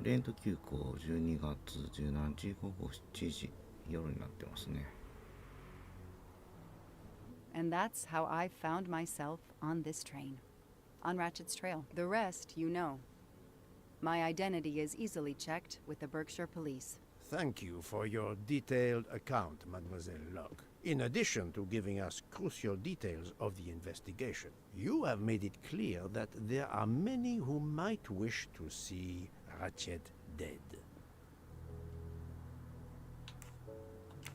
オリエント急行12月17日午後7時夜になってますね。And that's how I found myself on this train, on Ratchet's trail. The rest, you know. My identity is easily checked with the Berkshire police. Thank you for your detailed account, Mademoiselle Locke. In addition to giving us crucial details of the investigation, you have made it clear that there are many who might wish to see Ratchet dead.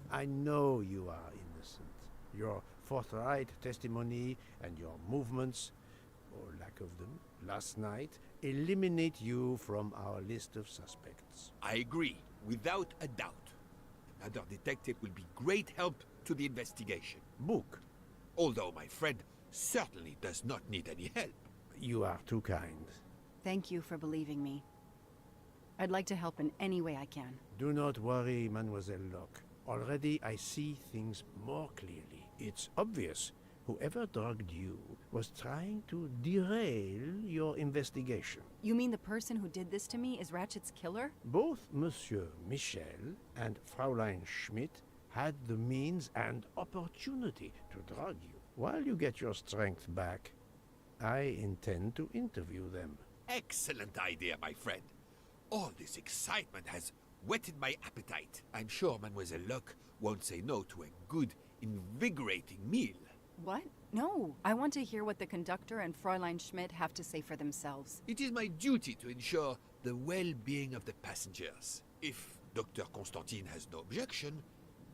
I know you are innocent. Your forthright testimony and your movements, or lack of them, last night eliminate you from our list of suspects. I agree, without a doubt. Another detective will be great help to the investigation. Book. Although my friend certainly does not need any help. You are too kind. Thank you for believing me. I'd like to help in any way I can. Do not worry, Mademoiselle Locke. Already I see things more clearly. It's obvious whoever drugged you was trying to derail your investigation. You mean the person who did this to me is Ratchet's killer? Both Monsieur Michel and Fraulein Schmidt had the means and opportunity to drug you. While you get your strength back, I intend to interview them. Excellent idea, my friend. All this excitement has whetted my appetite. I'm sure Mademoiselle Locke won't say no to a good, invigorating meal. What? No. I want to hear what the conductor and Fräulein Schmidt have to say for themselves. It is my duty to ensure the well-being of the passengers. If Dr. Constantine has no objection,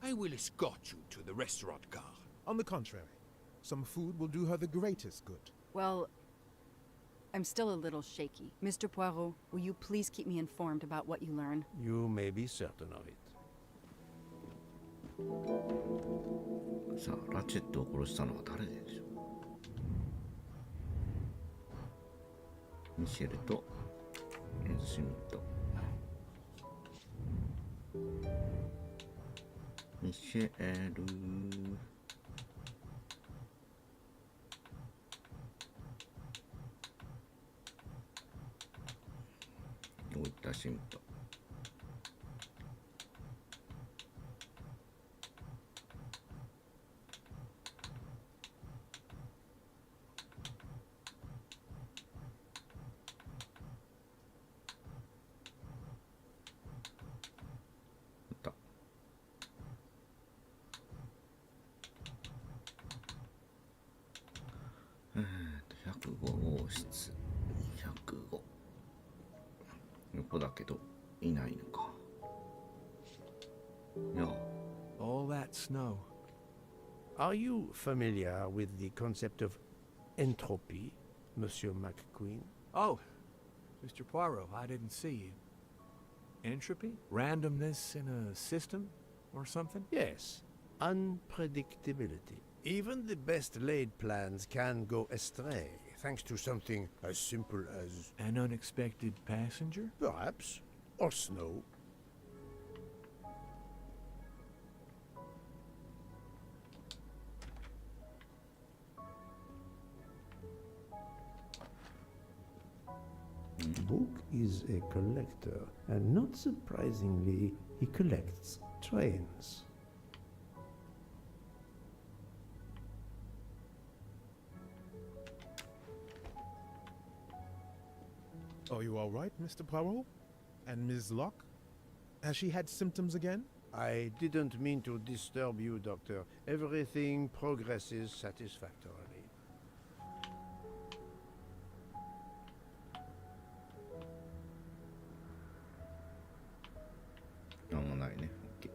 I will escort you to the restaurant car. On the contrary, some food will do her the greatest good. Well, I'm still a little shaky. Mr. Poirot, will you please keep me informed about what you learn? You may be certain of it. さあ、ラチェットを殺したのは誰でしょう。ミシェルとシュミット。ミシェル。どういったシュミット。105号室105横だけどいないのか。いや。All that snow. Are you familiar with the concept of entropy, Monsieur McQueen? Oh, Mr. Poirot, I didn't see you. Entropy? Randomness in a system or something? Yes, unpredictability. Even the best laid plans can go astray, thanks to something as simple as... An unexpected passenger? Perhaps. Or snow. Book is a collector, and not surprisingly, he collects trains. Are you all right, Mr. Poirot? And Ms. Locke? Has she had symptoms again? I didn't mean to disturb you, Doctor. Everything progresses satisfactorily. なんもないね。OK。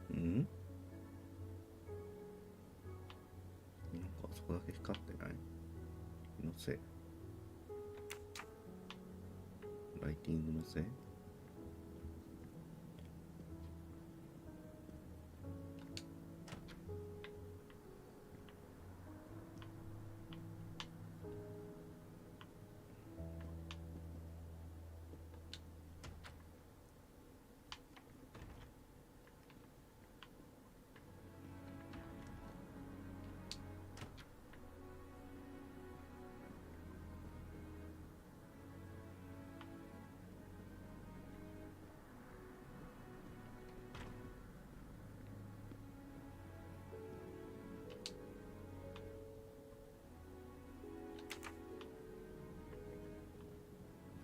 なんかあそこだけ光ってない？気のせい。ライティングのせい？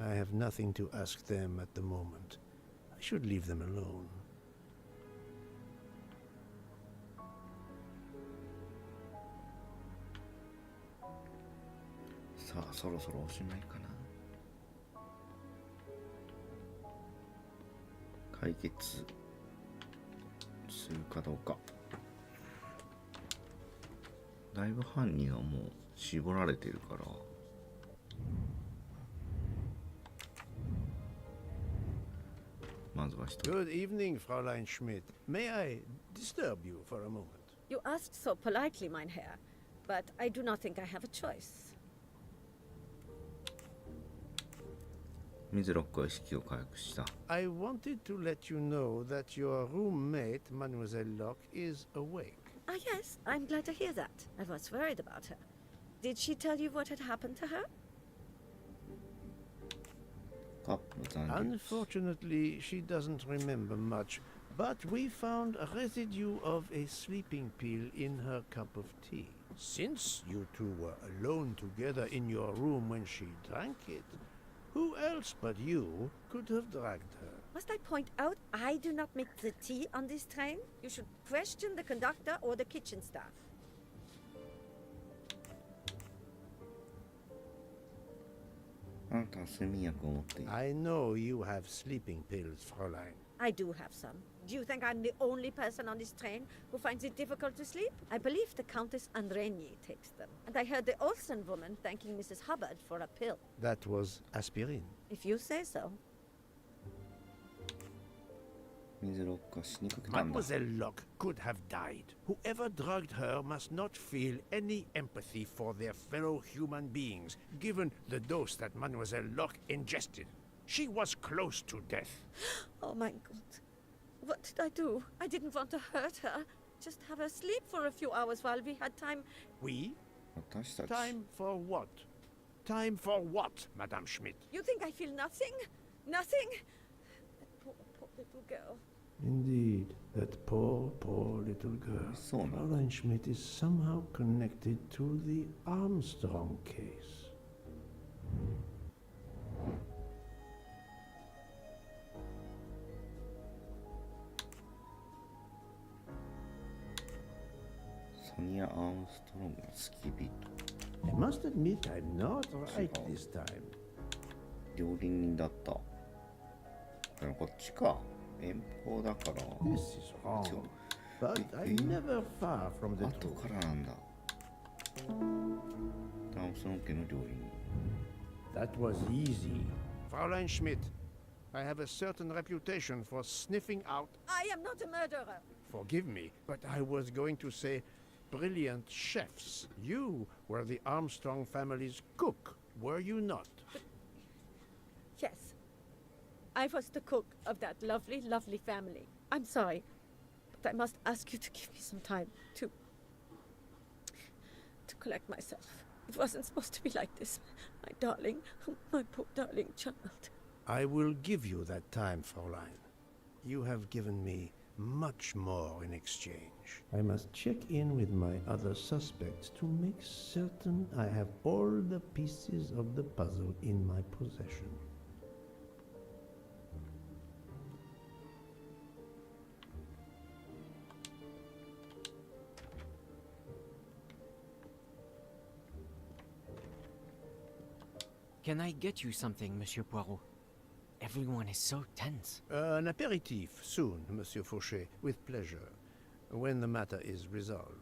I have nothing to ask them at the moment. I should leave them alone. さあそろそろおしまいかな。解決するかどうか。だいぶ犯人はもう絞られてるから。まずは一人。 Good evening, Fräulein Schmidt. May I disturb you for a moment? You asked so politely, mein Herr, but I do not think I have a choice. 水ロックは意識を回復した。 I wanted to let you know that your roommate, Mademoiselle Locke, is awake. Ah, yes, I'm glad to hear that. I was worried about her. Did she tell you what had happened to her? カップの残留。 Unfortunately, she doesn't remember much, but we found a residue of a sleeping pill in her cup of tea. Since you two were alone together in your room when she drank it, who else but you could have dragged her? Must I point out I do not make the tea on this train? You should question the conductor or the kitchen staff. あなたは睡眠薬を持っている。 I know you have sleeping pills, Fräulein. I do have some. Do you think I'm the only person on this train who finds it difficult to sleep? I believe the Countess Andreni takes them. And I heard the Olsen woman thanking Mrs. Hubbard for a pill. That was aspirin. If you say so. 水ロックは死にかけたんだ。 Mademoiselle Locke could have died. Whoever drugged her must not feel any empathy for their fellow human beings, given the dose that Mademoiselle Locke ingested. She was close to death. Oh my God. What did I do? I didn't want to hurt her. Just have her sleep for a few hours while we had time. We? 私たち。 Time for what? Time for what, Madame Schmidt? You think I feel nothing? Nothing? That poor little girl. Indeed, that poor little girl. So no. Fräulein Schmidt is somehow connected to the Armstrong case. ソニア・アームストロングの付き人。 I must admit I'm not right Oh. this time. 料理人だった。でもこっちか。遠方だから。 This is wrong. 違う。 But I'm never far from the 後 truth. からなんだ。アームストロング家の料理人。 That was easy. Fräulein Schmidt, I have a certain reputation for sniffing out. I am not a murderer. Forgive me, but I was going to say brilliant chefs. You were the Armstrong family's cook, were you not? Yes. I was the cook of that lovely, lovely family. I'm sorry, but I must ask you to give me some time to collect myself. It wasn't supposed to be like this. My darling, my poor darling child. I will give you that time, Fräulein. You have given me much more in exchange. I must check in with my other suspects to make certain I have all the pieces of the puzzle in my possession. Can I get you something, Monsieur Poirot? Everyone is so tense. An aperitif soon, Monsieur Fauchet, with pleasure, when the matter is resolved.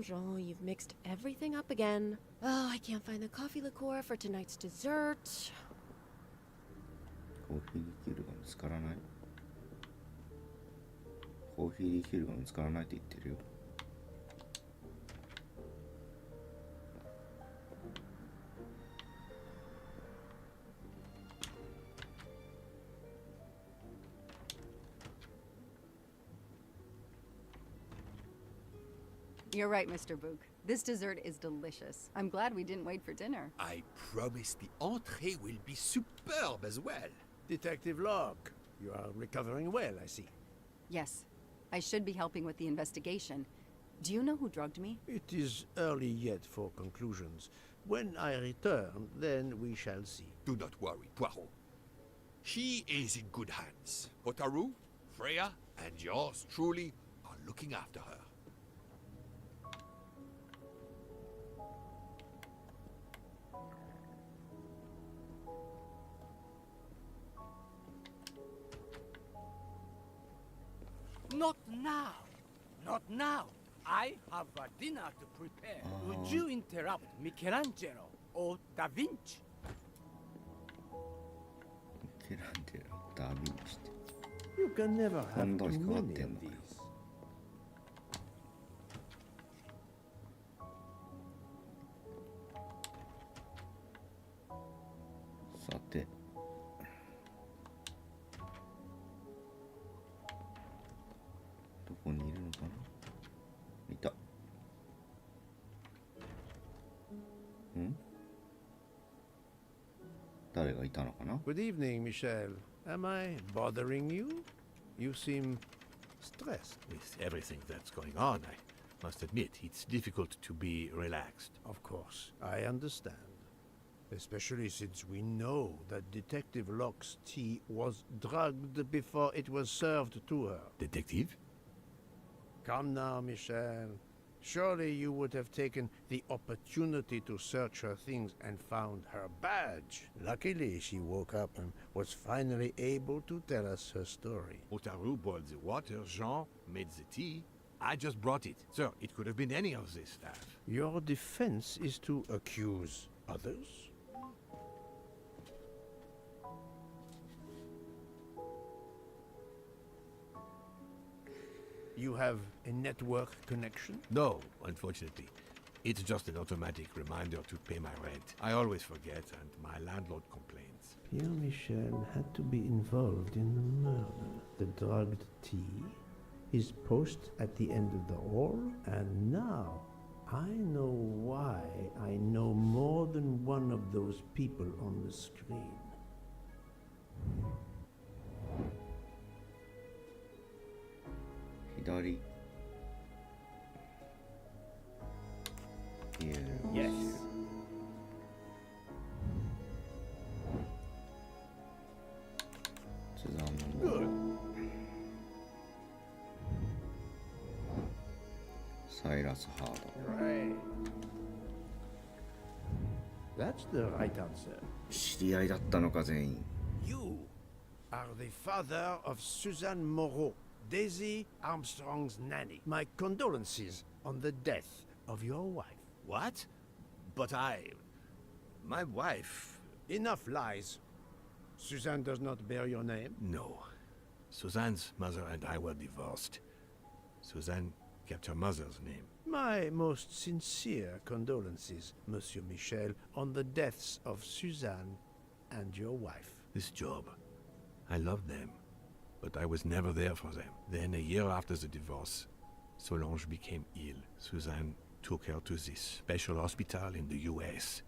Jean, you've mixed everything up again. Oh, I can't find the coffee liqueur for tonight's dessert. コーヒーリキュールが見つからない。コーヒーリキュールが見つからないって言ってるよ。You're right, Mr. Book. This dessert is delicious. I'm glad we didn't wait for dinner. I promise the entree will be superb as well. Detective Locke, you are recovering well, I see. Yes, I should be helping with the investigation. Do you know who drugged me? It is early yet for conclusions. When I return, then we shall see. Do not worry, Poirot. She is in good hands. Hotaru, Freya, and yours truly are looking after her. Not now. Not now. I have a dinner to prepare. Would you interrupt Michelangelo or Da Vinci? ミケランジェロ、ダ・ヴィンチって You can never have Quando too il many of coltello. these. さてどこにいるのかな。いた。ん？誰がいたのかな。 Good evening, Michel. Am I bothering you? You seem stressed. With everything that's going on, I must admit it's difficult to be relaxed. Of course, I understand. Especially since we know that Detective Locke's tea was drugged before it was served to her. Detective? Come now, Michel. Surely you would have taken the opportunity to search her things and found her badge. Luckily, she woke up and was finally able to tell us her story. Hotaru boiled the water, Jean made the tea. I just brought it. Sir, it could have been any of the staff. Your defense is to accuse others? You have a network connection? No, unfortunately. It's just an automatic reminder to pay my rent. I always forget, and my landlord complains. Pierre Michel had to be involved in the murder. The drugged tea, his post at the end of the hall, and now I know why I know more than one of those people on the screen. Hidari. Yes. Good. Silas Hard. Right. That's the right answer. 知り合いだったのか全員。 You are the father of Suzanne Moreau, Daisy Armstrong's nanny. My condolences on the death of your wife. What? But my wife... Enough lies. Suzanne does not bear your name? No. Suzanne's mother and I were divorced. Suzanne kept her mother's name. My most sincere condolences, Monsieur Michel, on the deaths of Suzanne and your wife. This job, I loved them, but I was never there for them. Then a year after the divorce, Solange became ill. Suzanne took her to this special hospital in the US.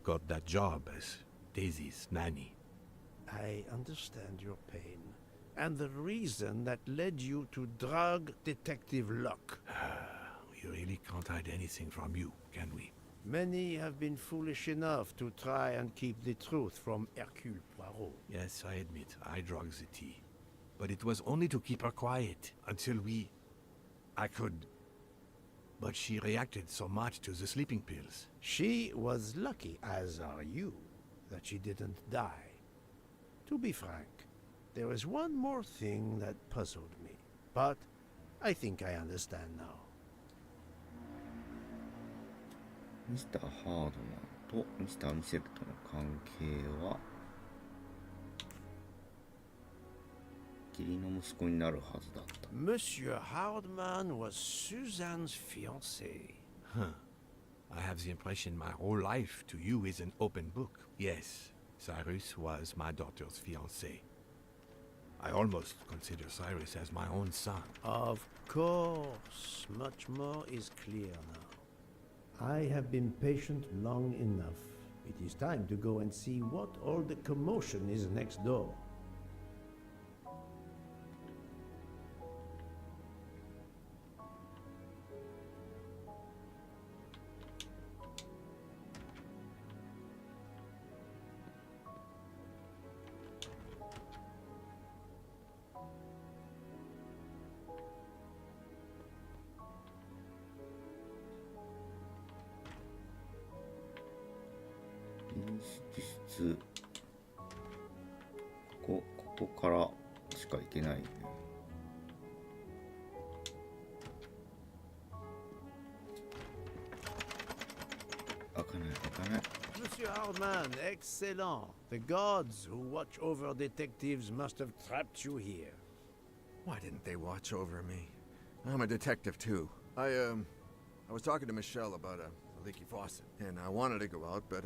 Got that job as Daisy's nanny. I understand your pain, and the reason that led you to drug Detective Locke. We really can't hide anything from you, can we? Many have been foolish enough to try and keep the truth from Hercule Poirot. Yes, I admit, I drugged the tea. But it was only to keep her quiet, until I could... But she reacted so much to the sleeping pills. She was lucky, as are you, that she didn't die. To be frank, there is one more thing that puzzled me, but I think I understand now. ミスター・ハードマンとミスター・ミシェルとの関係は義理の息子になるはずだった。 Monsieur Hardman was Suzanne's fiancé. Huh. I have the impression my whole life to you is an open book. Yes, Cyrus was my daughter's fiancé. I almost consider Cyrus as my own son. Of course, much more is clear now. I have been patient long enough. It is time to go and see what all the commotion is next door.ここからしか行けないね。開かない。Monsieur Hardman, excellent. The gods who watch over detectives must have trapped you here. Why didn't they watch over me? I'm a detective too. I was talking to Michelle about a leaky faucet, and I wanted to go out, but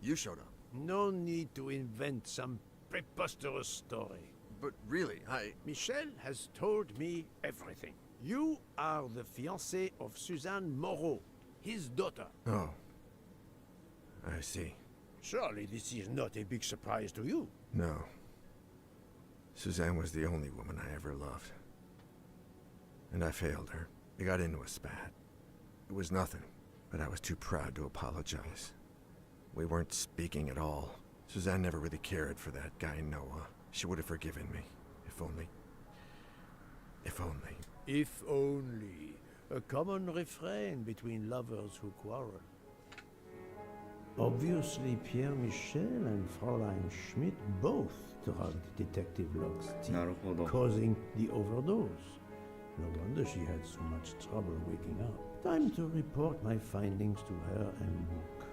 you showed up. No need to invent some preposterous story. But really, Michelle has told me everything. You are the fiancé of Suzanne Moreau, his daughter. Oh. I see. Surely this is not a big surprise to you. No. Suzanne was the only woman I ever loved. And I failed her. We got into a spat. It was nothing, but I was too proud to apologize. We weren't speaking at all. Suzanne never really cared for that guy Noah. She would have forgiven me. If only. If only. If only. A common refrain between lovers who quarrel. Obviously, Pierre Michel and Fräulein Schmidt both drugged Detective Locke's tea, causing the overdose. No wonder she had so much trouble waking up. Time to report my findings to her and Luke.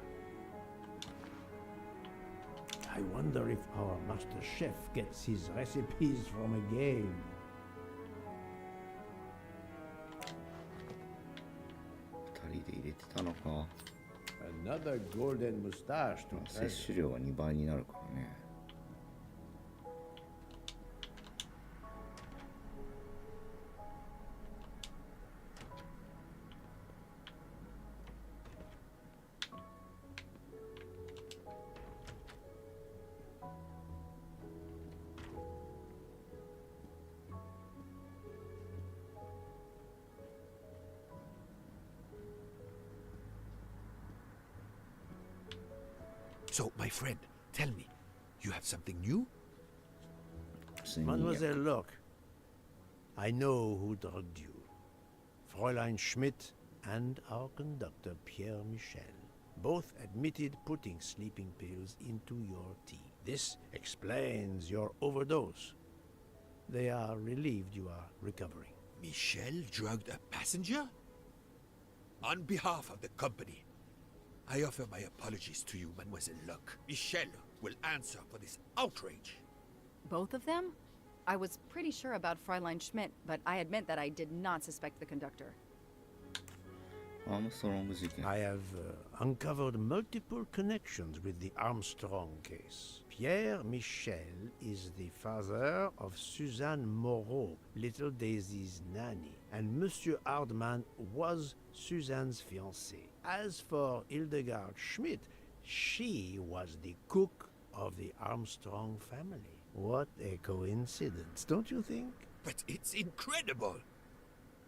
I wonder if our master chef gets his recipes from a game. Another golden mustache to try. 摂取量が2倍になるからね。So, my friend, tell me, you have something new? Mademoiselle Locke, I know who drugged you. Fräulein Schmidt and our conductor, Pierre Michel, both admitted putting sleeping pills into your tea. This explains your overdose. They are relieved you are recovering. Michel drugged a passenger? On behalf of the company, I offer my apologies to you, Mademoiselle Locke. Michel will answer for this outrage. Both of them? I was pretty sure about Fräulein Schmidt, but I admit that I did not suspect the conductor. I have uncovered multiple connections with the Armstrong case. Pierre Michel is the father of Suzanne Moreau, little Daisy's nanny, and Monsieur Hardman was Suzanne's fiancé. As for Hildegard Schmidt, she was the cook of the Armstrong family. What a coincidence, don't you think? But it's incredible!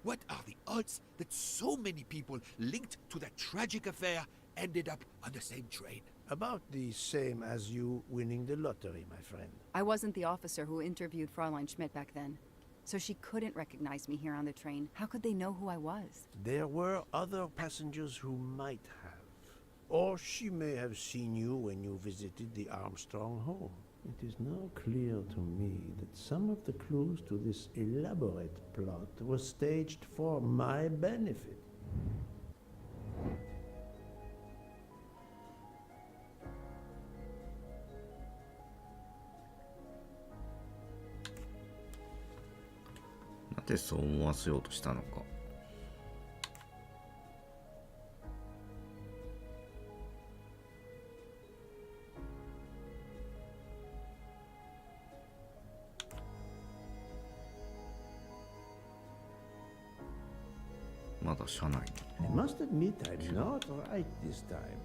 What are the odds that so many people linked to that tragic affair ended up on the same train? About the same as you winning the lottery, my friend. I wasn't the officer who interviewed Fräulein Schmidt back then, so she couldn't recognize me here on the train. How could they know who I was? There were other passengers who might have. Or she may have seen you when you visited the Armstrong home. It is now clear to me that some of the clues to this elaborate plot were staged for my benefit. What did you want to do? まだ車内に。I must admit I'm not right this time.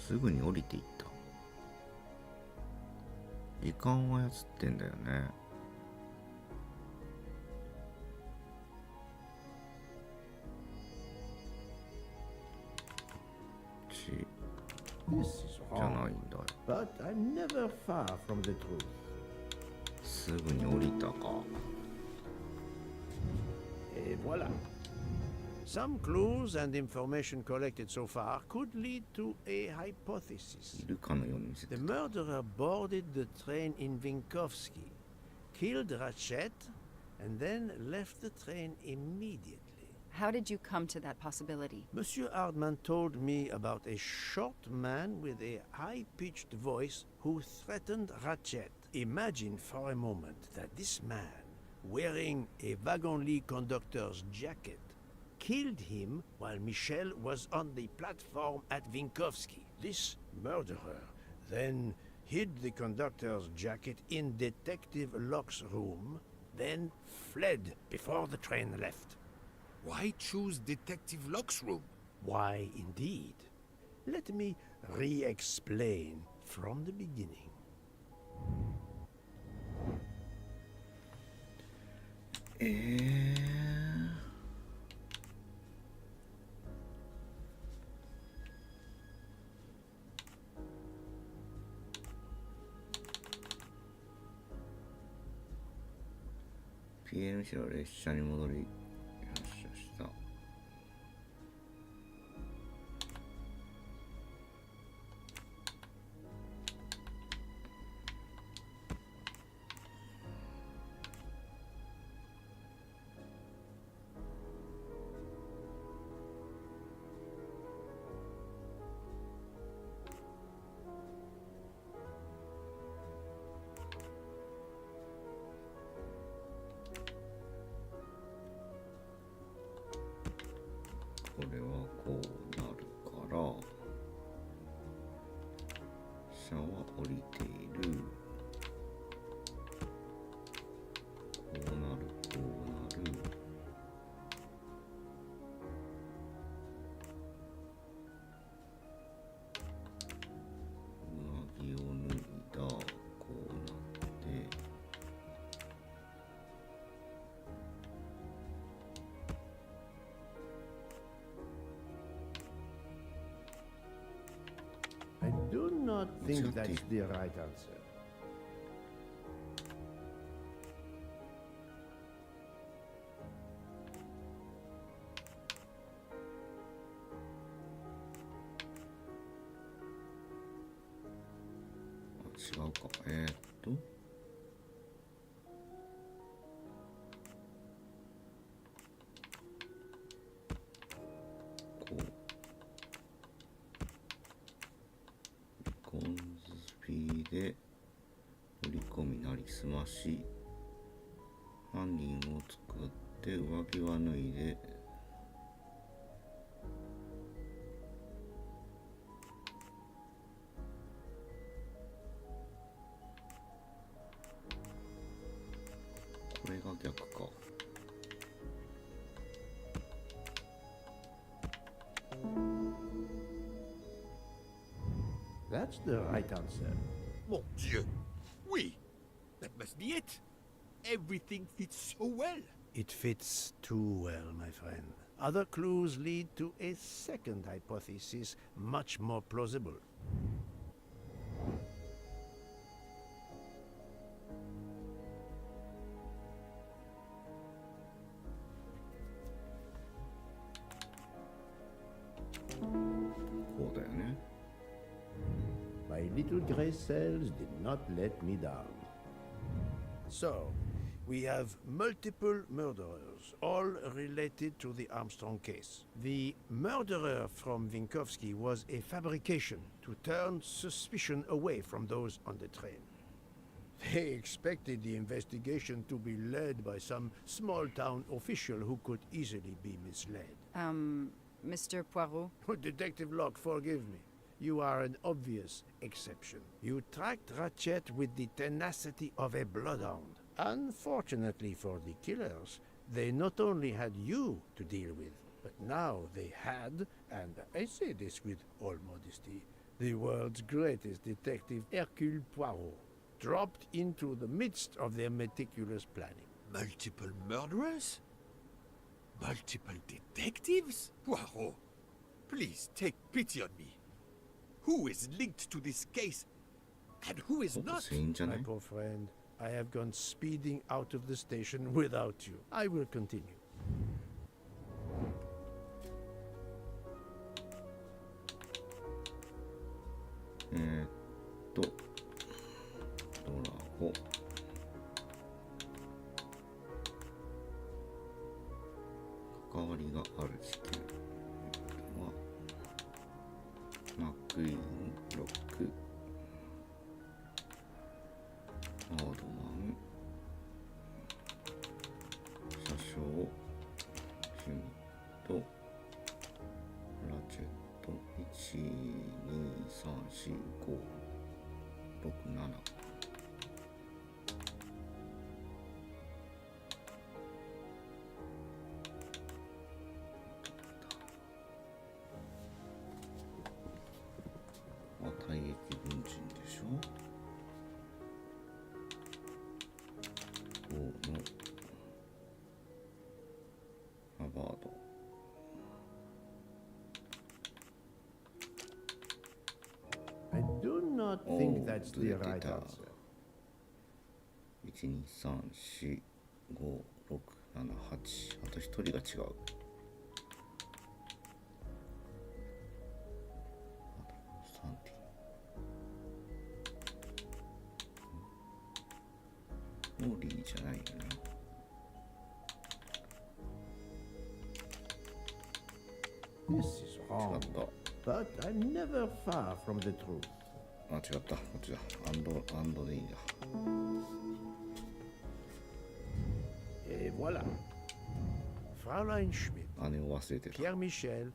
すぐに降りていった。時間を操ってんだよね。This is じゃない wrong, んだよ。 but I'm never far from the truth. すぐに降りたか。 Et voilà. Some clues and information collected so far could lead to a hypothesis. いるかのように見せて The た。 murderer boarded the train in Vinkovsky, killed Ratchet, and then left the train immediately. How did you come to that possibility? Monsieur Hardman told me about a short man with a high-pitched voice who threatened Ratchet. Imagine for a moment that this man, wearing a wagon-lit conductor's jacket, killed him while Michel was on the platform at Vinkovsky. This murderer then hid the conductor's jacket in Detective Locke's room, then fled before the train left. Why choose Detective Locke's room? Why, indeed. Let me re-explain from the beginning. ピエール氏は列車に戻り発車した。これはこうなるから車は降りている。こうなるこうなる。上着を脱いだ。こうなって。I do not think that's the right answer.違うか。こう。コンズスピーで取り込みなりすまし、犯人を作って上着は脱いで、これが逆か。That's the right answer. Mon Dieu! Oui! That must be it! Everything fits so well! It fits too well, my friend. Other clues lead to a second hypothesis, much more plausible. My little gray cells did not let me down. So, we have multiple murderers, all related to the Armstrong case. The murderer from Vinkovsky was a fabrication to turn suspicion away from those on the train. They expected the investigation to be led by some small-town official who could easily be misled. Mr. Poirot? Detective Locke, forgive me. You are an obvious exception. You tracked Ratchet with the tenacity of a bloodhound. Unfortunately for the killers, they not only had you to deal with, but now they had, and I say this with all modesty, The world's greatest detective, Hercule Poirot, dropped into the midst of their meticulous planning. Multiple murderers? Multiple detectives? Poirot, please take pity on me. Who is linked to this case and who is 僕 not? 全員じゃな My い poor friend, I have gone speeding out of the station without you. I will continue. ドラゴ関わりがある地球はマックイーンロックハードマン車掌シュミットラチェット1234567退役軍人でしょ。5のハバード。I do not think that's the right answer. 1、2、3、4、5、6、7、8。あと1人が違う。オリーじゃないよな。This is wrong, but I'm never far from the truth. あ、違った。こっちだ。アンドでいいんだ。Et voilà. Fraulein Schmidt, 姉を忘れてた。 Pierre Michel,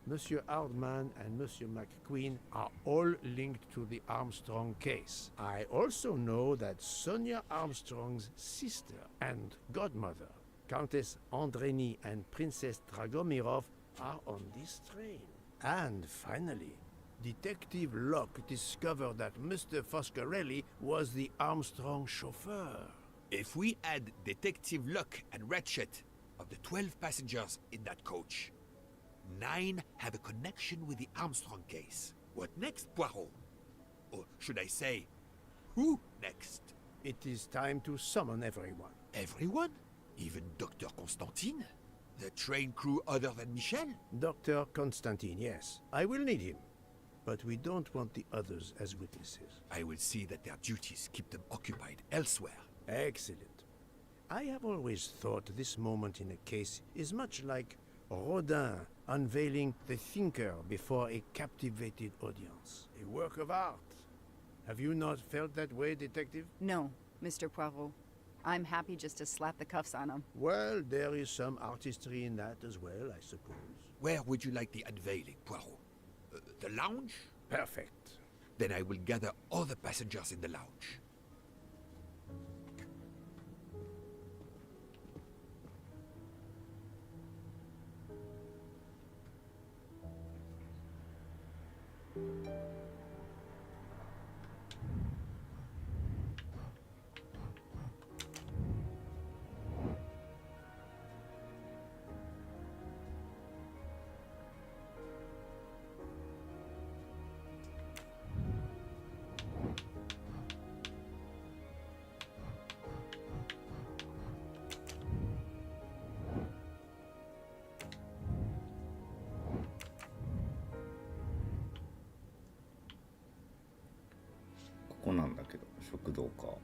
Monsieur Hardman, and Monsieur McQueen are all linked to the Armstrong case. I also know that Sonia Armstrong's sister and godmother, Countess Andreni and Princess Dragomirov, are on this train. And finally, Detective Locke discovered that Mr. Foscarelli was the Armstrong chauffeur. If we add Detective Luck and Ratchet, of the 12 passengers in that coach, 9 have a connection with the Armstrong case. What next, Poirot? Or should I say, who next? It is time to summon everyone. Everyone? Even Dr. Constantine? The train crew other than Michel? Dr. Constantine, yes. I will need him. But we don't want the others as witnesses. I will see that their duties keep them occupied elsewhere. Excellent. I have always thought this moment in a case is much like Rodin unveiling the thinker before a captivated audience. A work of art. Have you not felt that way, Detective? No, Mr. Poirot. I'm happy just to slap the cuffs on him. Well, there is some artistry in that as well, I suppose. Where would you like the unveiling, Poirot? The lounge? Perfect. Then I will gather all the passengers in the lounge.ここなんだけど、食堂か。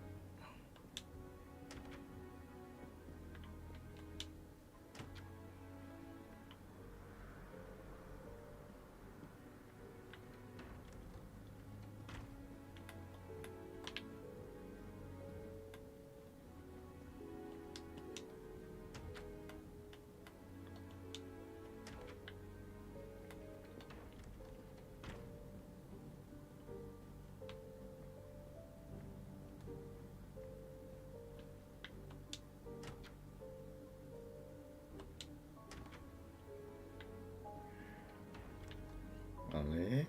あれ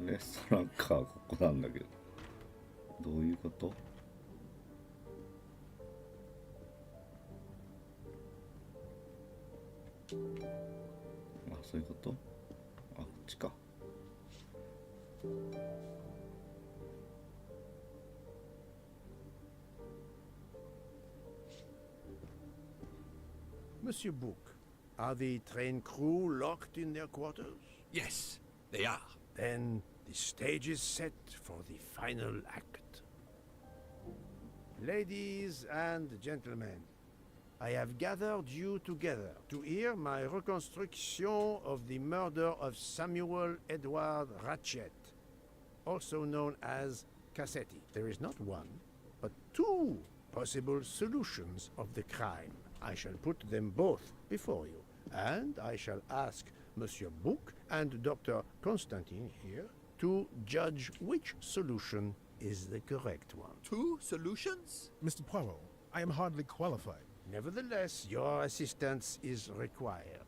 レストランか、ここなんだけど。どういうこと？あ、そういうこと？あ、こっちか。Monsieur Book, are the train crew locked in their quarters? Yes, they are. Then the stage is set for the final act. Ladies and gentlemen, I have gathered you together to hear my reconstruction of the murder of Samuel Edward Ratchet, also known as Cassetti. There is not one, but two possible solutions of the crime. I shall put them both before you, and I shall ask Monsieur Book and Dr. Constantine here to judge which solution is the correct one. 2 solutions? Mr. Poirot, I am hardly qualified. Nevertheless, your assistance is required.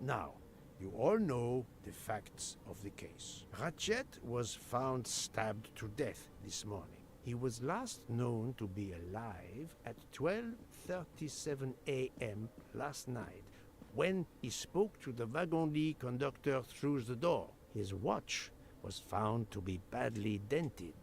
Now, you all know the facts of the case. Ratchet was found stabbed to death this morning. He was last known to be alive at 12:37 a.m. last night, when he spoke to the wagon-lit conductor through the door. His watch was found to be badly dented,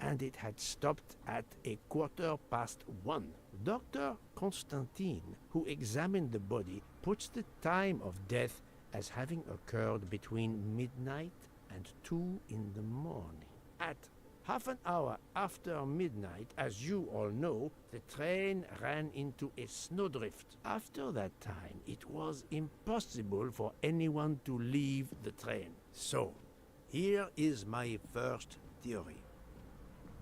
and it had stopped at 1:15. Dr. Constantine, who examined the body, puts the time of death as having occurred between midnight and 2 in the morning. At half an hour after midnight, as you all know, the train ran into a snowdrift. After that time, it was impossible for anyone to leave the train. So, here is my first theory.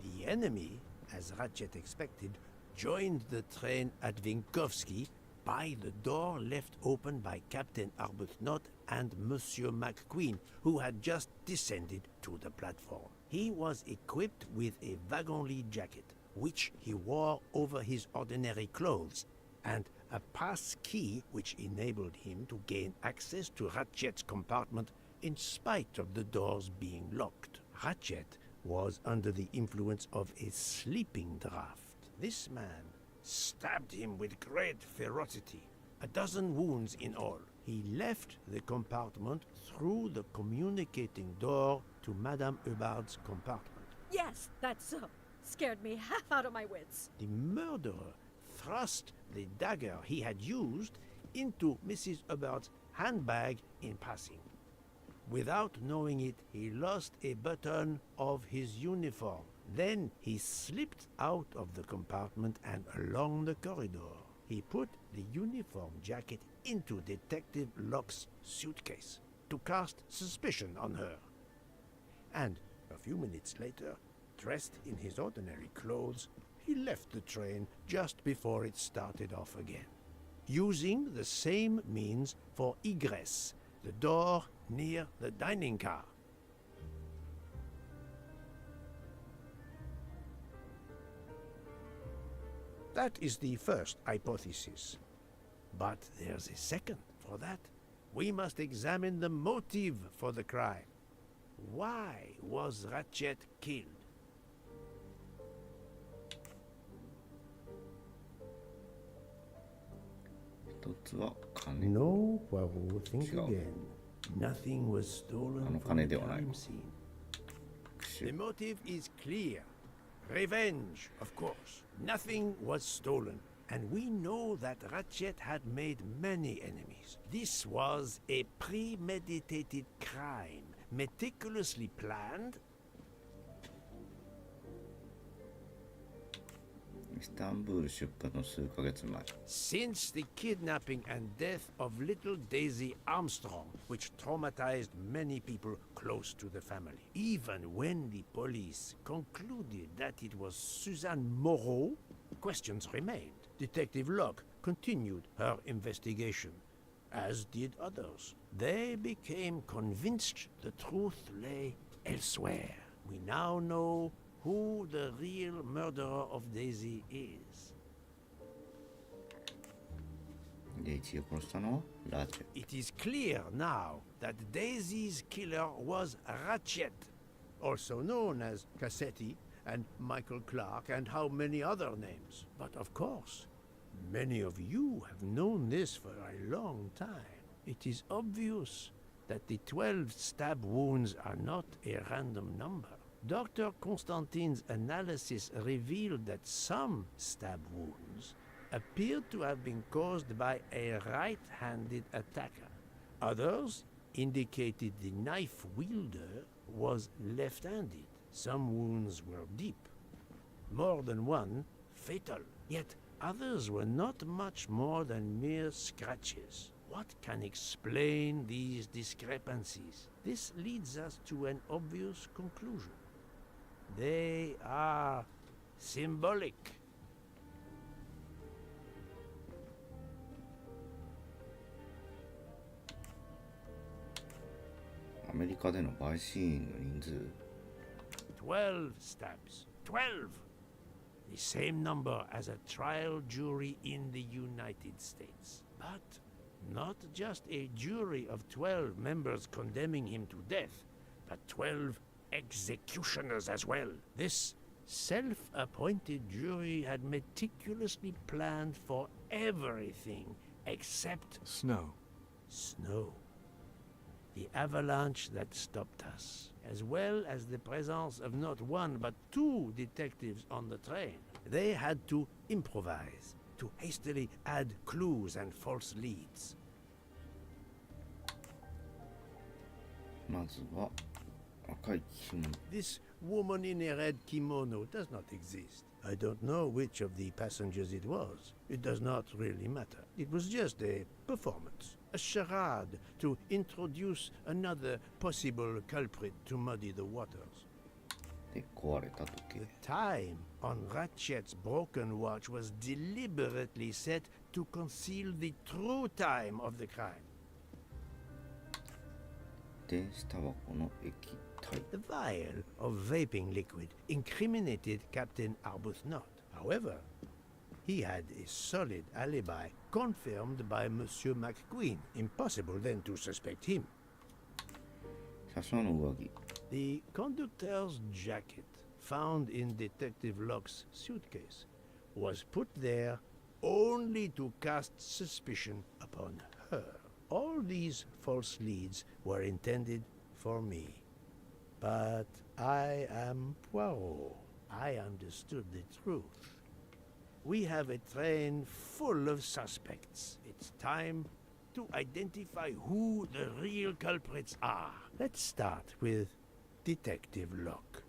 The enemy, as Ratchet expected, joined the train at Vinkovsky by the door left open by Captain Arbuthnot and Monsieur McQueen, who had just descended to the platform. He was equipped with a wagon-lit jacket, which he wore over his ordinary clothes, and a pass key which enabled him to gain access to Ratchet's compartment in spite of the doors being locked. Ratchet was under the influence of a sleeping draught. This man stabbed him with great ferocity, 12 wounds in all. He left the compartment through the communicating door to Madame Hubbard's compartment. Yes, that's so. Scared me half out of my wits. The murderer thrust the dagger he had used into Mrs. Hubbard's handbag in passing. Without knowing it, he lost a button of his uniform. Then he slipped out of the compartment and along the corridor. He put the uniform jacket into Detective Locke's suitcase to cast suspicion on her. And a few minutes later, dressed in his ordinary clothes, he left the train just before it started off again, using the same means for egress, the door near the dining car. That is the first hypothesis. But there's a second. For that, we must examine the motive for the crime. Why was Ratchet killed? No, Poirot, think again. Nothing was stolen from the crime scene. The motive is clear. Revenge, of course. Nothing was stolen, and we know that Ratchet had made many enemies. This was a premeditated crime, meticulously planned. Since the kidnapping and death of little Daisy Armstrong, which traumatized many people close to the family. Even when the police concluded that it was Suzanne Moreau, questions remained. Detective Locke continued her investigation, as did others. They became convinced the truth lay elsewhere. We now know who the real murderer of Daisy is. Daisy を殺したのはラチェ。It is clear now that Daisy's killer was Ratchet, also known as Cassetti and Michael Clark and how many other names. But of course, many of you have known this for a long time. It is obvious that the 12 stab wounds are not a random number. Dr. Constantine's analysis revealed that some stab wounds appeared to have been caused by a right-handed attacker. Others indicated the knife wielder was left-handed. Some wounds were deep, more than one fatal, yet others were not much more than mere scratches. What can explain these discrepancies? This leads us to an obvious conclusion. They are symbolic. アメリカでの陪審員の人数。12 stabs. 12! The same number as a trial jury in the United States. But not just a jury of 12 members condemning him to death, but 12 executioners as well. This self-appointed jury had meticulously planned for everything except Snow. snow. The avalanche that stopped us, as well as the presence of not one but two detectives on the train. They had to improvise, to hastily add clues and false leads. まずは赤い着物。 This woman in a red kimono does not exist. I don't know which of the passengers it was. It does not really matter. It was just a performance, a charade to introduce another possible culprit to muddy the waters. で壊れた時計。 The time on Ratchet's broken watch was deliberately set to conceal the true time of the crime. 電子タバコの液体。 The vial of vaping liquid incriminated Captain Arbuthnot. However, he had a solid alibi confirmed by Monsieur McQueen. Impossible then to suspect him. 車掌の上着。 The conductor's jacket, found in Detective Locke's suitcase, was put there only to cast suspicion upon her. All these false leads were intended for me. But I am Poirot. I understood the truth. We have a train full of suspects. It's time to identify who the real culprits are. Let's start with Detective Locke.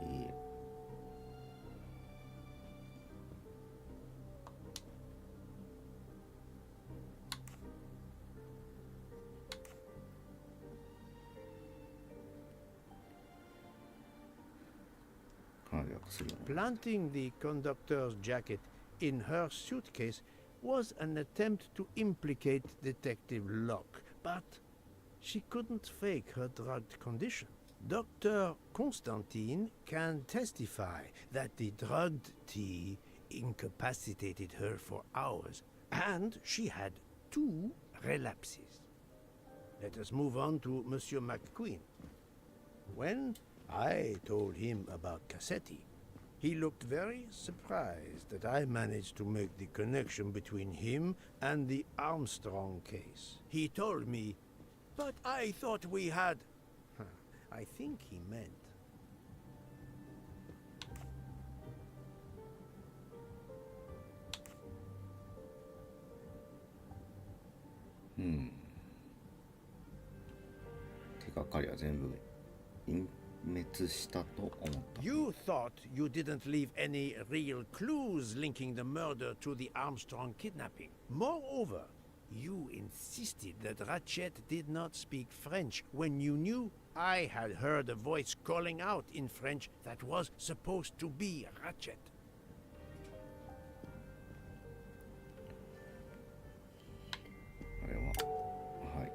いいえ。かなり薬を。 Planting the conductor's jacket in her suitcase was an attempt to implicate Detective Locke, but she couldn't fake her drugged condition. Dr. Constantine can testify that the drugged tea incapacitated her for hours, and she had 2 relapses. Let us move on to Monsieur McQueen. When I told him about Cassetti, he looked very surprised that I managed to make the connection between him and the Armstrong case. He told me, "But I thought we had..." I think he meant. Hmm. 手がかりは全部隠滅したと思った。 You thought you didn't leave any real clues linking the murder to the Armstrong kidnapping. Moreover, you insisted that Ratchet did not speak French when you knew I had heard a voice calling out in French that was supposed to be Ratchet. あれは、はい。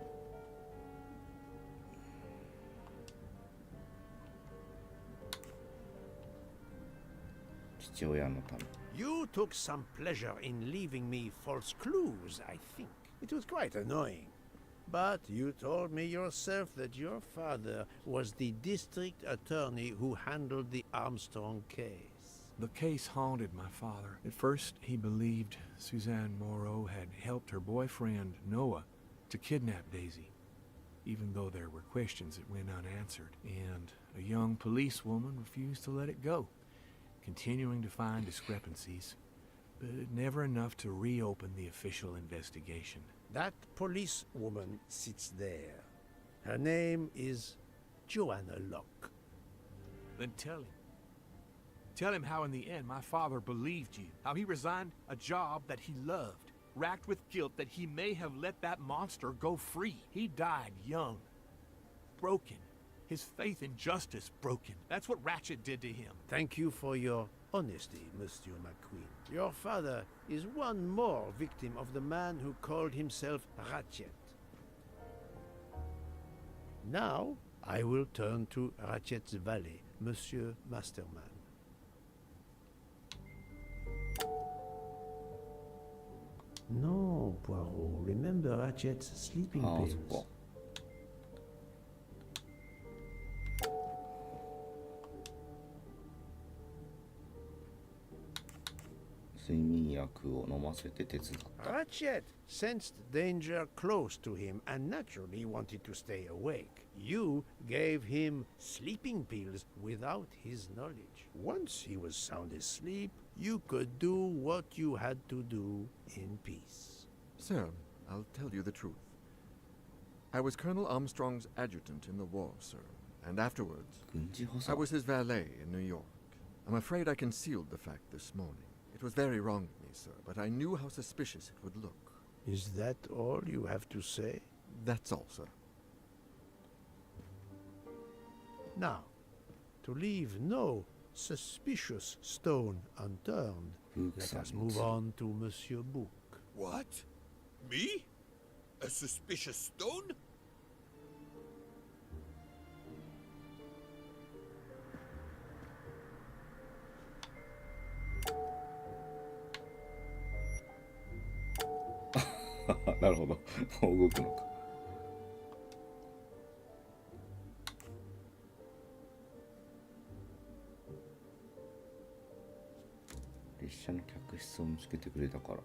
父親のため。 You took some pleasure in leaving me false clues, I think. It was quite annoying. But you told me yourself that your father was the district attorney who handled the Armstrong case. The case haunted my father. At first, he believed Suzanne Moreau had helped her boyfriend, Noah, to kidnap Daisy, even though there were questions that went unanswered, and a young policewoman refused to let it go, continuing to find discrepancies, but never enough to reopen the official investigation. That policewoman sits there. Her name is Joanna Locke. Then tell him. Tell him how in the end my father believed you, how he resigned a job that he loved, racked with guilt that he may have let that monster go free. He died young, broken, his faith in justice broken. That's what Ratchet did to him. Thank you for your honesty, Monsieur McQueen. Your father is one more victim of the man who called himself Ratchet. Now, I will turn to Ratchet's valet, Monsieur Masterman. No, Poirot. Remember Ratchet's sleeping ああ、 pills. そっか。睡眠薬を飲ませて手伝った。 Ratchet sensed danger close to him and naturally wanted to stay awake. You gave him sleeping pills without his knowledge. Once he was sound asleep, you could do what you had to do in peace. Sir, I'll tell you the truth. I was Colonel Armstrong's adjutant in the war, sir. And afterwards, 軍事補 I 佐 was his valet in New York. I'm afraid I concealed the fact this morning. It was very wrong of me, sir, but I knew how suspicious it would look. Is that all you have to say? That's all, sir. Now, to leave no suspicious stone unturned, let us move on to Monsieur Book. What? Me? A suspicious stone? Book. なるほど。もう動くのか。列車の客室を見つけてくれたから。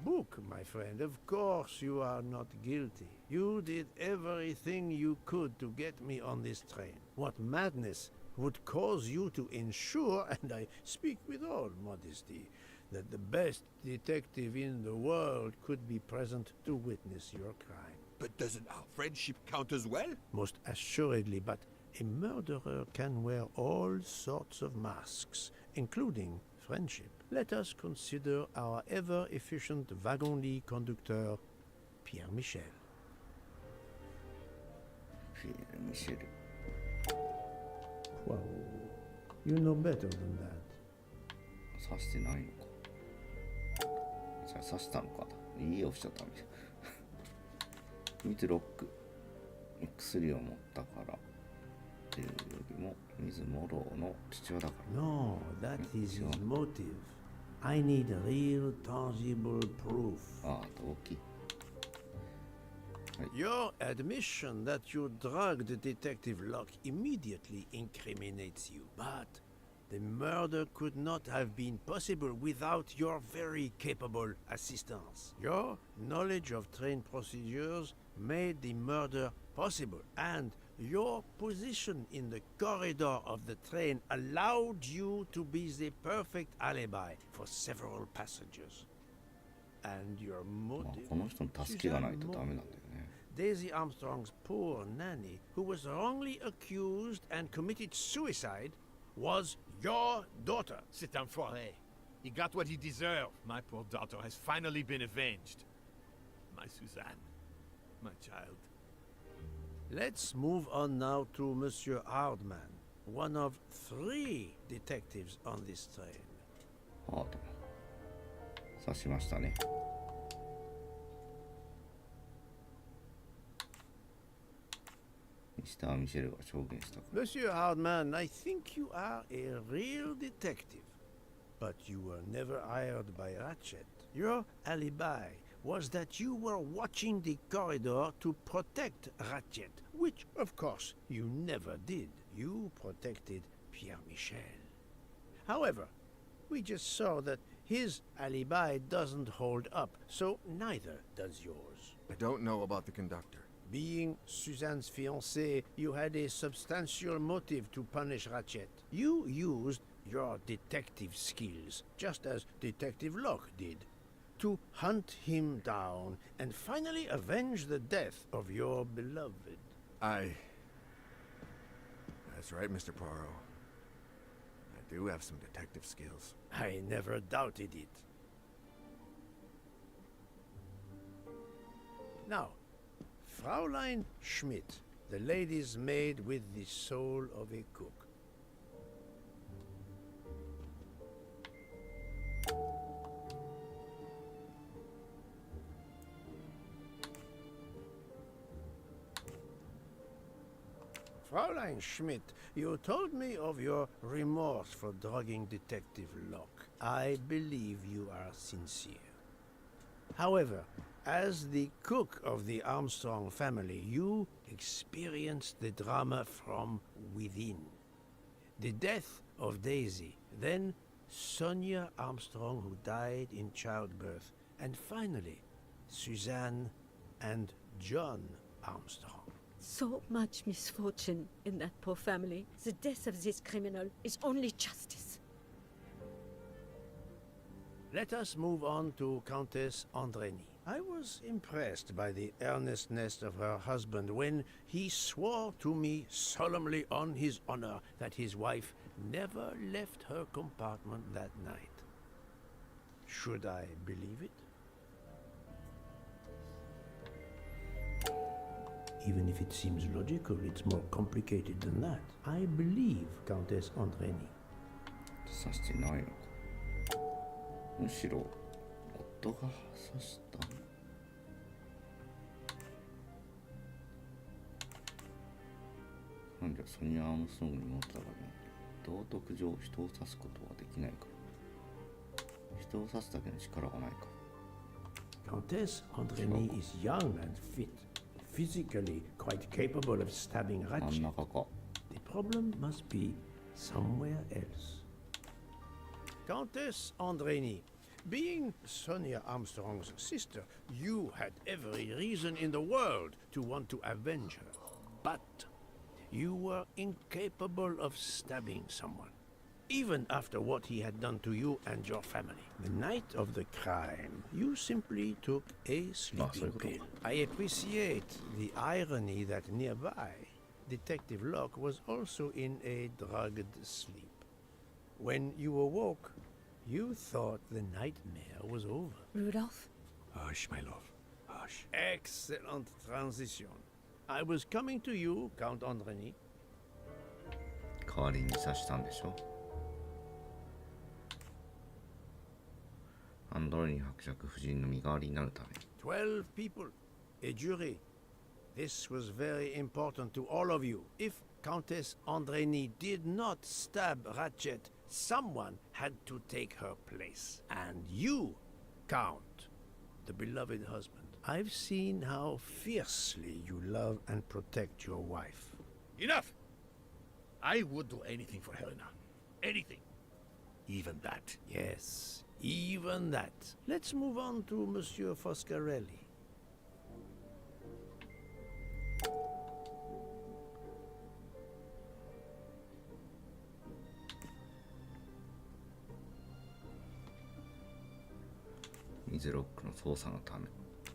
Book, my friend, of course you are not guilty. You did everything you could to get me on this train. What madness would cause you to ensure, and I speak with all modesty, that the best detective in the world could be present to witness your crime? But doesn't our friendship count as well? Most assuredly, but a murderer can wear all sorts of masks, including friendship. Let us consider our ever-efficient wagon-lit conductor, Pierre Michel. フィール・ミシェル。 Wow, you know better than that. 刺してないのか。じゃあ刺したのかな。いいよ、しちゃったみたい。ミズロック。薬を持ったからっていうよりも、ミズ・モローの父親だから。 No, that is his motive. I need real, tangible proof. ああ、動機。 Your admission that you drugged Detective Locke immediately incriminates you. But the murder could not have been possible without your very capable assistance. Your knowledge of train procedures made the murder possible, and your position in the corridor of the train allowed you to be the perfect alibi for several passengers. And your まあ motive, この人の助けがないとダメなんだよね。 Daisy Armstrong's poor nanny, who was wrongly accused and committed suicide, was your daughter. C'est un foiré. He got what he deserved. My poor daughter has finally been avenged. My Suzanne. My child. Let's move on now to Monsieur Hardman, one of 3 detectives on this train. ハート。刺しましたね。ミスター・ミシェルが証言したから。 Monsieur Hardman, I think you are a real detective. But you were never hired by Ratchet. Your alibi was that you were watching the corridor to protect Ratchet, which, of course, you never did. You protected Pierre Michel. However, we just saw that his alibi doesn't hold up, so neither does yours. I don't know about the conductor. Being Suzanne's fiancé, you had a substantial motive to punish Ratchet. You used your detective skills, just as Detective Locke did, to hunt him down and finally avenge the death of your beloved. That's right, Mr. Poirot. I do have some detective skills. I never doubted it. Now, Fraulein Schmidt, the lady's maid with the soul of a cook. Fraulein Schmidt, you told me of your remorse for drugging Detective Locke. I believe you are sincere. However, as the cook of the Armstrong family, you experienced the drama from within. The death of Daisy, then Sonia Armstrong, who died in childbirth, and finally, Suzanne and John Armstrong. So much misfortune in that poor family. The death of this criminal is only justice. Let us move on to Countess Andreni. I was impressed by the earnestness of her husband when he swore to me solemnly on his honor that his wife never left her compartment that night. Should I believe it? Even if it seems logical, it's more complicated than that. I believe Countess Andreni. 刺してないのか。むしろ夫が刺したの。なんじゃソニア・アームストロングに持ったらね、道徳上人を刺すことはできないから。人を刺すだけの力はないか。Countess Andreni is young and fit, physically quite capable of stabbing 真ん Ratchet. 中か。 The problem must be somewhere else. Countess Andreni, being Sonia Armstrong's sister, you had every reason in the world to want to avenge her. But you were incapable of stabbing someone, even after what he had done to you and your family. The night of the crime, you simply took a sleeping pill. I appreciate the irony that nearby, Detective Locke was also in a drugged sleep. When you awoke, you thought the nightmare was over. Rudolph? Hush, my love. Hush. Excellent transition. I was coming to you, Count Andreni. 代わりに刺したんでしょ。アンドレニ伯爵夫人の身代わりになるために。12 people, a jury. This was very important to all of you. If Countess Andreni did not stab Ratchet, someone had to take her place. And you, Count, the beloved husband. I've seen how fiercely you love and protect your wife. Enough! I would do anything for Helena. Anything. Even that. Yes, even that. Let's move on to Monsieur Foscarelli.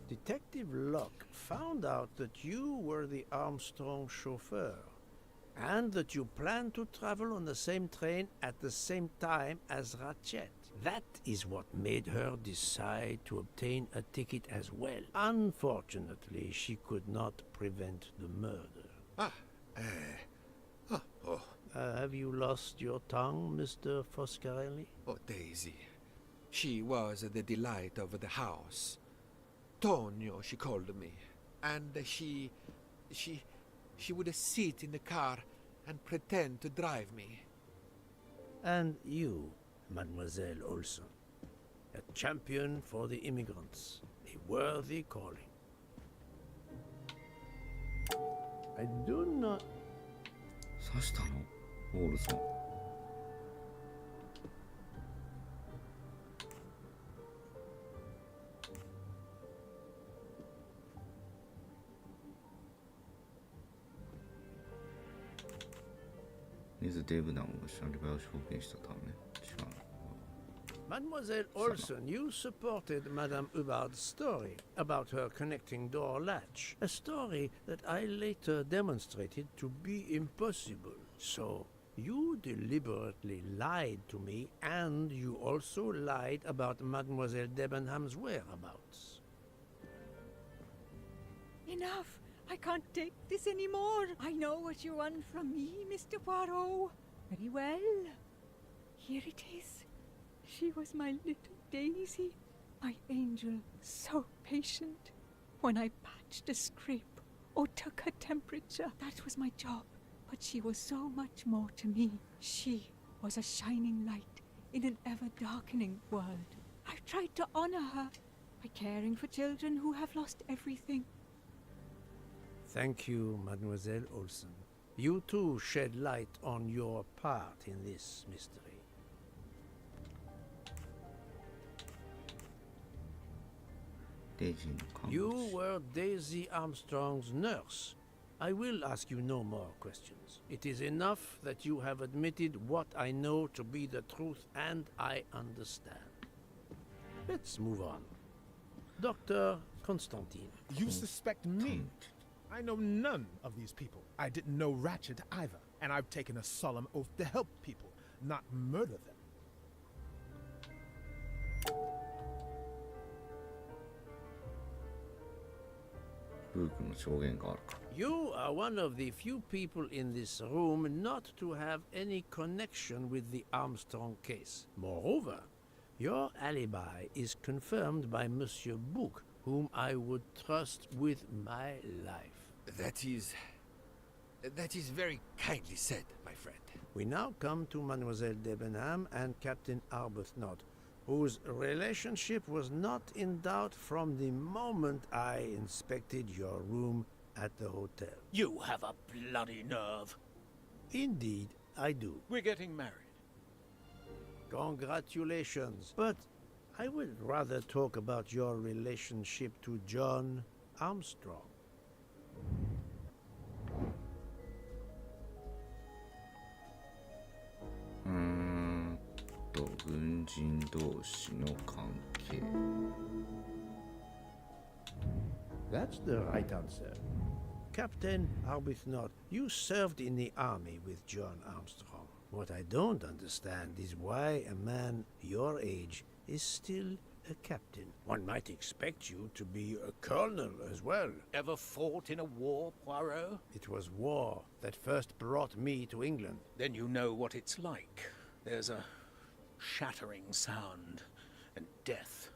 Detective Locke found out that you were the Armstrong chauffeur, and that you planned to travel on the same train at the same time as Ratchet. That is what made her decide to obtain a ticket as well. Unfortunately, she could not prevent the murder. Have you lost your tongue, Mr. Foscarelli? Oh, Daisy. She was the delight of the house. Tonio, she called me. And she she would sit in the car and pretend to drive me. And you, Mademoiselle Olson, a champion for the immigrants, a worthy calling. I do not... 刺したのオールソン。水デブナムがアリバイを証言したため。違う。Mademoiselle Olson, you supported Madame Hubbard's story about her connecting door latch, a story that I later demonstrated to be impossible. So, you deliberately lied to me, and you also lied about Mademoiselle Debenham's whereabouts. Enough! I can't take this anymore. I know what you want from me, Mr. Poirot. Very well. Here it is. She was my little Daisy, my angel, so patient. When I patched a scrape or took her temperature, that was my job. But she was so much more to me. She was a shining light in an ever-darkening world. I've tried to honor her by caring for children who have lost everything. Thank you, Mademoiselle Olson. You too shed light on your part in this mystery. You were Daisy Armstrong's nurse. I will ask you no more questions. It is enough that you have admitted what I know to be the truth, and I understand. Let's move on. Dr. Constantine. You suspect me? I know none of these people. I didn't know Ratchet either, and I've taken a solemn oath to help people, not murder them. You are one of the few people in this room not to have any connection with the Armstrong case. Moreover, your alibi is confirmed by Monsieur Bouc, whom I would trust with my life. That is very kindly said, my friend. We now come to Mademoiselle Debenham and Captain Arbuthnot, whose relationship was not in doubt from the moment I inspected your room at the hotel. You have a bloody nerve. Indeed, I do. We're getting married. Congratulations. But I would rather talk about your relationship to John Armstrong. That's the right answer. Captain Arbuthnot, you served in the army with John Armstrong. What I don't understand is why a man your age is still a captain. One might expect you to be a colonel as well. Ever fought in a war, Poirot? It was war that first brought me to England. Then you know what it's like. There's a shattering sound, and death,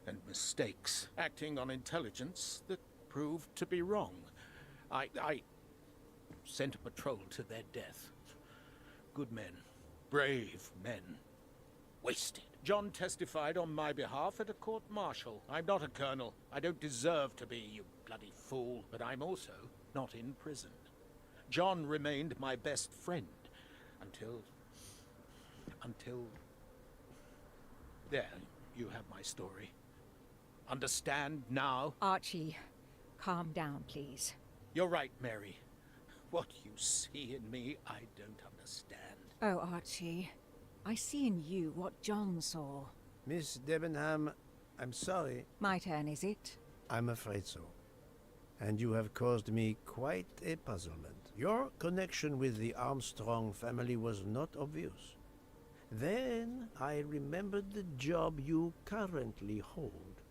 and mistakes, acting on intelligence that proved to be wrong. I sent a patrol to their death. Good men, brave men, wasted. John testified on my behalf at a court-martial. I'm not a colonel. I don't deserve to be, you bloody fool. But I'm also not in prison. John remained my best friend until... There, you have my story. Understand now? Archie, calm down, please. You're right, Mary. What you see in me, I don't understand. Oh, Archie, I see in you what John saw. Miss Debenham, I'm sorry. My turn, is it? I'm afraid so. And you have caused me quite a puzzlement. Your connection with the Armstrong family was not obvious. Then I remembered the job you currently hold.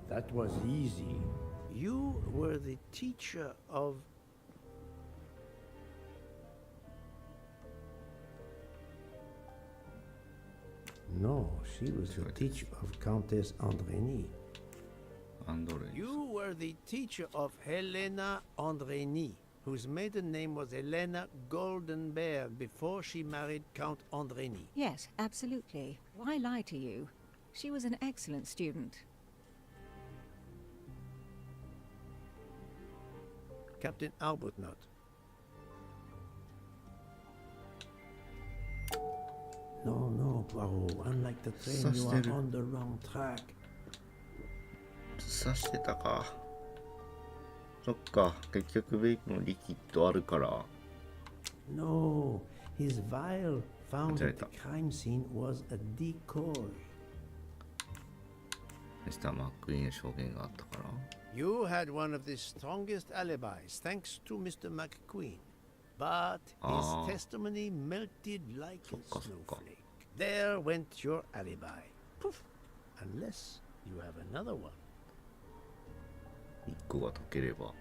That was easy. You were the teacher of... No, she was the teacher of Countess Andrény. アンドレイ You were the teacher of Helena Andrény, whose maiden name was Helena Goldenberg before she married Count Andrény. Yes, absolutely. Why lie to you? She was an excellent student. Captain Arbuthnot. No, no, Poirot. Unlike the train, you are on the wrong track. 刺してたか。そっか、結局ベイプのリキッドあるから。No, his vial found at the crime scene was a decoy. ミスター・マックイーンの証言があったから。You had one of the strongest alibis, thanks to Mr. McQueen. But his testimony melted like a snowflake. There went your alibi. Poof. Unless you have another one. 一個が解ければ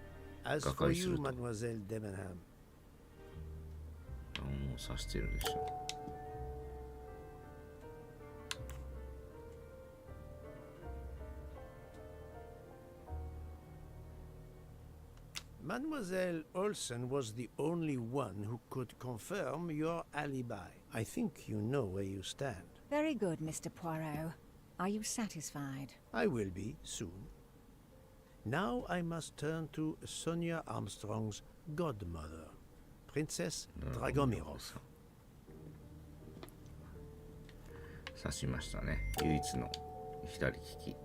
As 瓦 for 解す you, ると。もう Mademoiselle Debenham, 刺してるでしょ。Mademoiselle Olsen was the only one who could confirm your alibi. I think you know where you stand. Very good, Mr. Poirot. Are you satisfied? I will be soon. Now I must turn to Sonia Armstrong's godmother, Princess Dragomirov. 刺しましたね。唯一の左利き。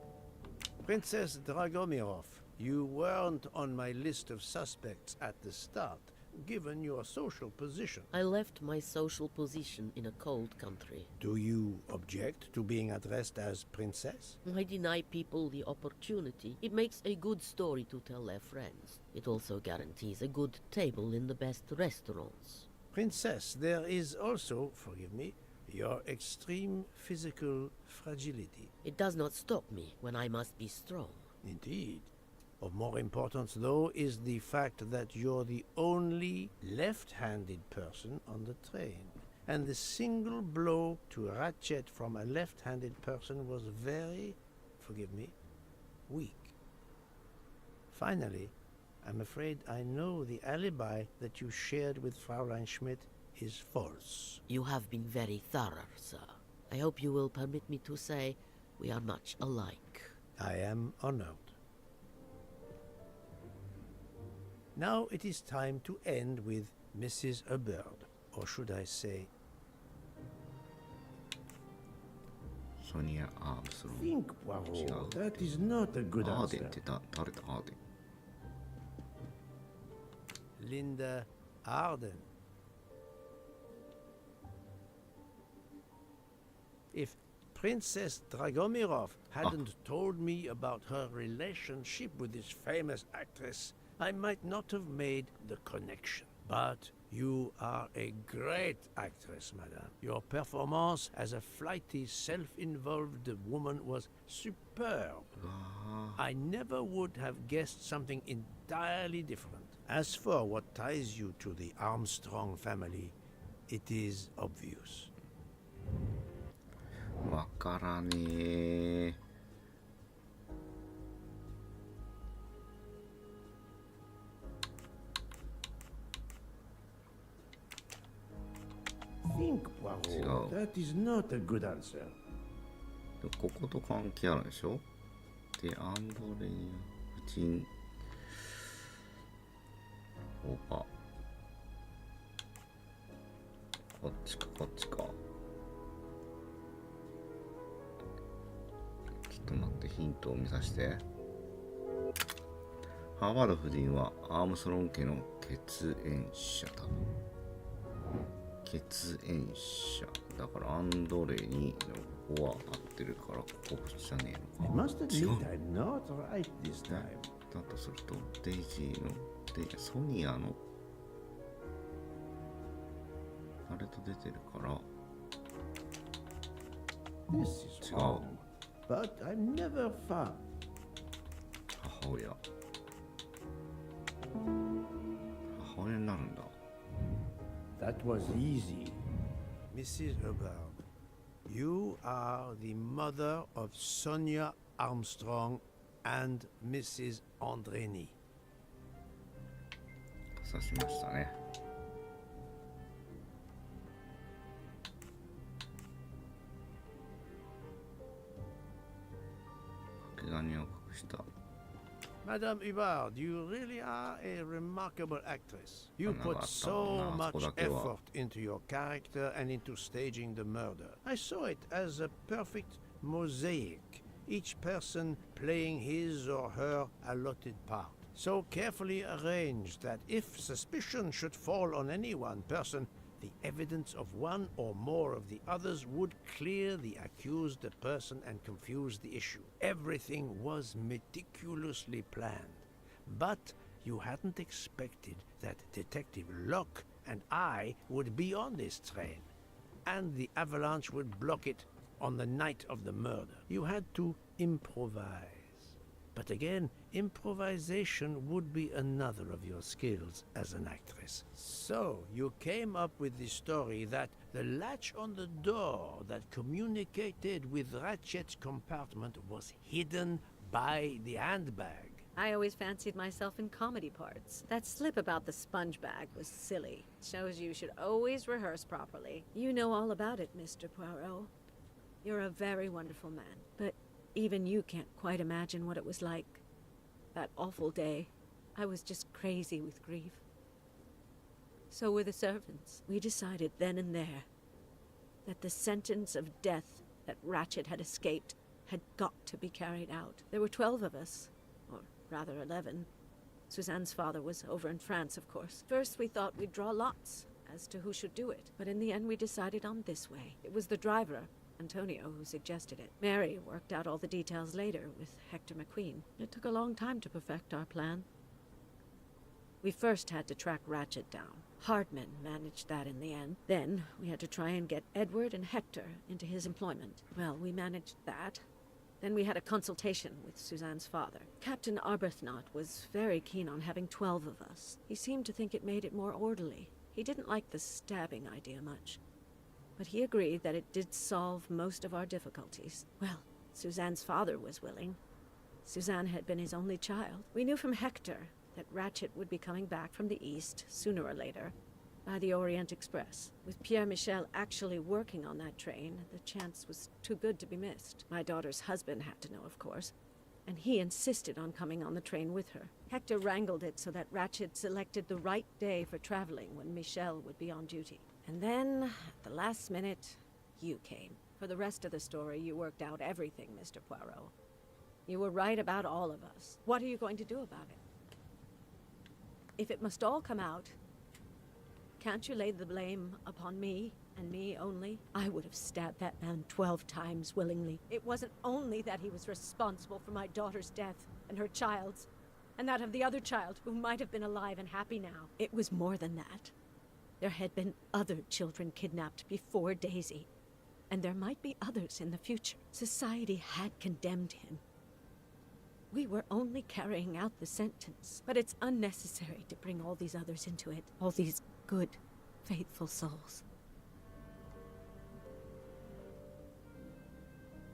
Princess Dragomirov, you weren't on my list of suspects at the start, given your social position. I left my social position in a cold country. Do you object to being addressed as Princess? I deny people the opportunity. It makes a good story to tell their friends. It also guarantees a good table in the best restaurants. Princess, there is also, forgive me, your extreme physical fragility. It does not stop me when I must be strong. Indeed. Of more importance, though, is the fact that you're the only left-handed person on the train. And the single blow to ratchet from a left-handed person was very, forgive me, weak. Finally, I'm afraid I know the alibi that you shared with Fraulein Schmidt is false. You have been very thorough, sir. I hope you will permit me to say we are much alike. I am honored. Now it is time to end with Mrs. Hubbard, or should I say... Sonia Armstrong. Think, Poirot. That is not a good アーデン answer. って誰だアーデン。 Linda Arden. If Princess Dragomirov hadn't told me about her relationship with this famous actress, I might not have made the connection. But you are a great actress, madame. Your performance as a flighty, self-involved woman was superb. I never would have guessed something entirely different. As for what ties you to the Armstrong family, it is obvious. わからねえ。 Think, Poirot. That is not a good answer. ここと関係あるでしょ。で、アンドレニア、夫人、オーバー。こっちか、こっちか。ちょっと待って、ヒントを見させて。ハーバード夫人はアームストロン家の血縁者だ。血縁者だからアンドレニの方は合ってるからここじゃねえのか。 Must admit I'm not right this time. だとするとデイジーのソニアのあれと出てるから。 This is wrong. But I'm never far. 母親。母親になるんだ。 That was easy. Mrs. Hubbard, You are the mother of Sonia Armstrong and Mrs. Andreni. 刺しましたね。掛け金を隠した。Madame Hubbard, you really are a remarkable actress. You put so much effort into your character and into staging the murder. I saw it as a perfect mosaic, each person playing his or her allotted part. So carefully arranged that if suspicion should fall on any one person, the evidence of one or more of the others would clear the accused person and confuse the issue. Everything was meticulously planned. But you hadn't expected that Detective Locke and I would be on this train, and the avalanche would block it on the night of the murder. You had to improvise. But again, improvisation would be another of your skills as an actress. So, you came up with the story that the latch on the door that communicated with Ratchet's compartment was hidden by the handbag. I always fancied myself in comedy parts. That slip about the sponge bag was silly. Shows you should always rehearse properly. You know all about it, Mr. Poirot. You're a very wonderful man, but even you can't quite imagine what it was like. That awful day. I was just crazy with grief. So were the servants. We decided then and there that the sentence of death that Ratchet had escaped had got to be carried out. There were 12 of us, or rather 11. Suzanne's father was over in France, of course. First we thought we'd draw lots as to who should do it, but in the end we decided on this way. It was the driver, Antonio, who suggested it. Mary worked out all the details later with Hector McQueen. It took a long time to perfect our plan. We first had to track Ratchet down. Hardman managed that in the end. Then we had to try and get Edward and Hector into his employment. Well, we managed that. Then we had a consultation with Suzanne's father. Captain Arbuthnot was very keen on having 12 of us. He seemed to think it made it more orderly. He didn't like the stabbing idea much, but he agreed that it did solve most of our difficulties. Well, Suzanne's father was willing. Suzanne had been his only child. We knew from Hector that Ratchet would be coming back from the east, sooner or later, by the Orient Express. With Pierre Michel actually working on that train, the chance was too good to be missed. My daughter's husband had to know, of course, and he insisted on coming on the train with her. Hector wrangled it so that Ratchet selected the right day for traveling when Michel would be on duty. And then, at the last minute, you came. For the rest of the story, you worked out everything, Mr. Poirot. You were right about all of us. What are you going to do about it? If it must all come out, can't you lay the blame upon me, and me only? I would have stabbed that man 12 times willingly. It wasn't only that he was responsible for my daughter's death, and her child's, and that of the other child, who might have been alive and happy now. It was more than that. There had been other children kidnapped before Daisy, and there might be others in the future. Society had condemned him. We were only carrying out the sentence, but it's unnecessary to bring all these others into it. All these good, faithful souls.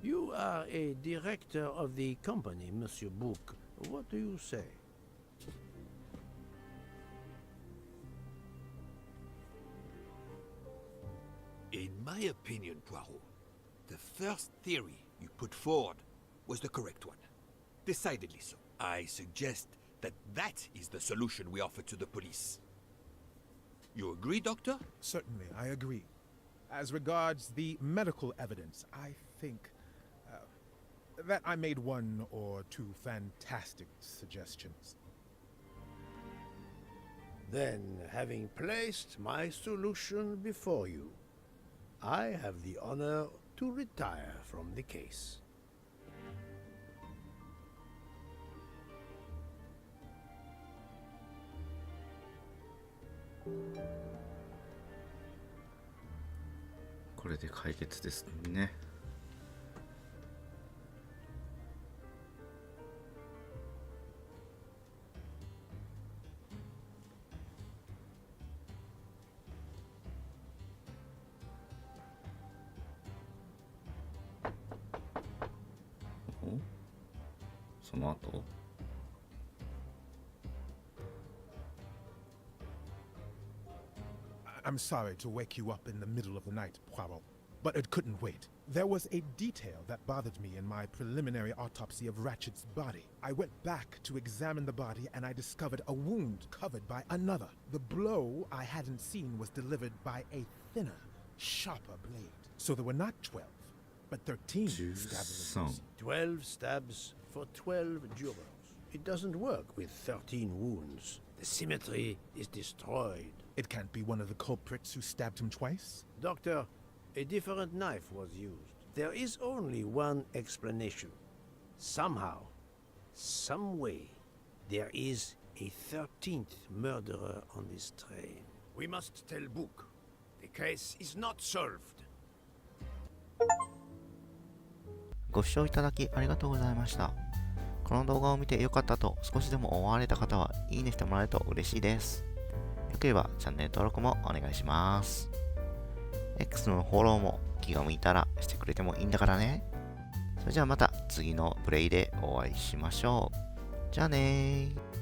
You are a director of the company, Monsieur Bouc. What do you say? In my opinion, Poirot, the first theory you put forward was the correct one. Decidedly so. I suggest that that is the solution we offer to the police. You agree, Doctor? Certainly, I agree. As regards the medical evidence, I think that I made one or two fantastic suggestions. Then, having placed my solution before you, I have the honor to retire from the case.これで解決ですね。その後I'm sorry to wake you up in the middle of the night, Poirot, but it couldn't wait. There was a detail that bothered me in my preliminary autopsy of Ratchet's body. I went back to examine the body and I discovered a wound covered by another. The blow I hadn't seen was delivered by a thinner, sharper blade. So there were not 12, but 13 stab wounds. 12 stabs for 12 jurors. It doesn't work with 13 wounds. The symmetry is destroyed. It can't be one of the culprits who stabbed him twice? Doctor, a different knife was used. There is only one explanation. Somehow, some way, there is a 13th murderer on this train. We must tell Book. The case is not solved. ご視聴いただきありがとうございました。この動画を見て良かったと少しでも思われた方は、いいねしてもらえると嬉しいです。よければチャンネル登録もお願いします。X のフォローも気が向いたらしてくれてもいいんだからね。それじゃあまた次のプレイでお会いしましょう。じゃあねー。